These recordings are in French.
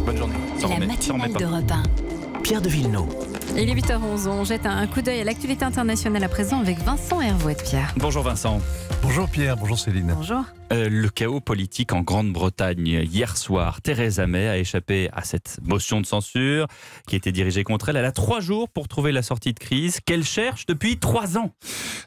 Bonne journée. La matinale d'Europe 1. Pierre de Villeneuve. Il est 8h11, on jette un coup d'œil à l'actualité internationale à présent avec Vincent Hervouet. Pierre. Bonjour Vincent. Bonjour Pierre, bonjour Céline. Bonjour. Le chaos politique en Grande-Bretagne. Hier soir, Theresa May a échappé à cette motion de censure qui était dirigée contre elle. Elle a 3 jours pour trouver la sortie de crise qu'elle cherche depuis 3 ans.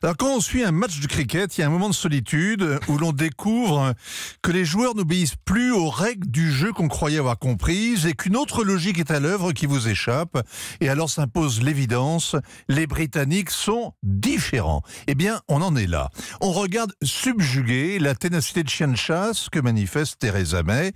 Alors quand on suit un match de cricket, il y a un moment de solitude où l'on découvre que les joueurs n'obéissent plus aux règles du jeu qu'on croyait avoir comprises et qu'une autre logique est à l'œuvre qui vous échappe. Et alors s'impose l'évidence, les Britanniques sont différents. Eh bien, on en est là. On regarde subjuguer la ténacité de chien de chasse que manifeste Theresa May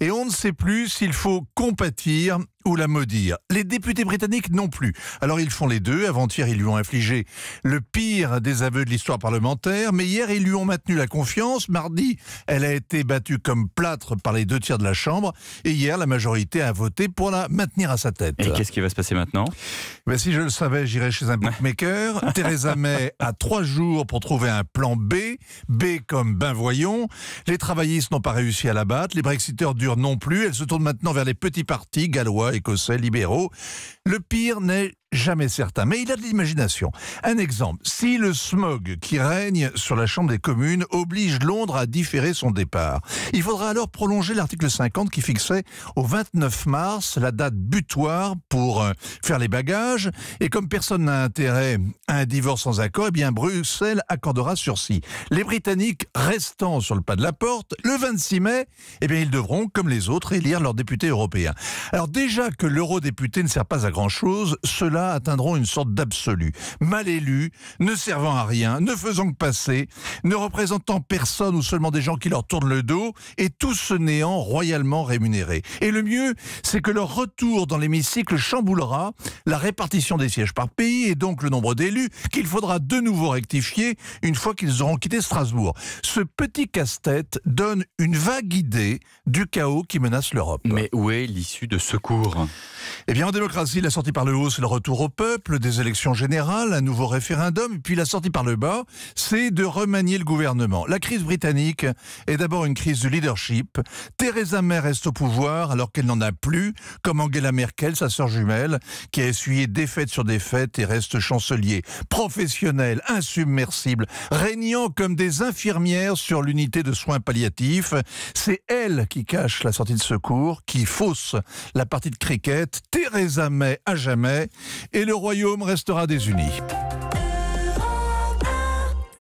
et on ne sait plus s'il faut compatir ou la maudire. Les députés britanniques non plus. Alors ils font les deux. Avant-hier, ils lui ont infligé le pire des aveux de l'histoire parlementaire, mais hier, ils lui ont maintenu la confiance. Mardi, elle a été battue comme plâtre par les 2 tiers de la Chambre. Et hier, la majorité a voté pour la maintenir à sa tête. Et qu'est-ce qui va se passer maintenant ? Ben, si je le savais, j'irais chez un bookmaker. Theresa May a 3 jours pour trouver un plan B. B comme ben voyons. Les travaillistes n'ont pas réussi à la battre. Les brexiteurs durs non plus. Elle se tourne maintenant vers les petits partis gallois, écossais, libéraux. Le pire n'est jamais certain, mais il a de l'imagination. Un exemple, si le smog qui règne sur la Chambre des communes oblige Londres à différer son départ, il faudra alors prolonger l'article 50 qui fixait au 29 mars la date butoir pour faire les bagages, et comme personne n'a intérêt à un divorce sans accord, eh bien Bruxelles accordera sursis. Les Britanniques restant sur le pas de la porte, le 26 mai, eh bien ils devront, comme les autres, élire leurs députés européens. Alors déjà que l'eurodéputé ne sert pas à grand-chose, cela atteindront une sorte d'absolu. Mal élus, ne servant à rien, ne faisant que passer, ne représentant personne ou seulement des gens qui leur tournent le dos, et tout ce néant royalement rémunéré. Et le mieux, c'est que leur retour dans l'hémicycle chamboulera la répartition des sièges par pays et donc le nombre d'élus qu'il faudra de nouveau rectifier une fois qu'ils auront quitté Strasbourg. Ce petit casse-tête donne une vague idée du chaos qui menace l'Europe. Mais où est l'issue de secours ? Eh bien, en démocratie, la sortie par le haut, c'est le retour au peuple, des élections générales, un nouveau référendum, et puis la sortie par le bas, c'est de remanier le gouvernement. La crise britannique est d'abord une crise de leadership. Theresa May reste au pouvoir alors qu'elle n'en a plus, comme Angela Merkel, sa sœur jumelle, qui a essuyé défaite sur défaite et reste chancelier. Professionnelle, insubmersible, régnant comme des infirmières sur l'unité de soins palliatifs. C'est elle qui cache la sortie de secours, qui fausse la partie de cricket. Theresa May à jamais, et le royaume restera désuni.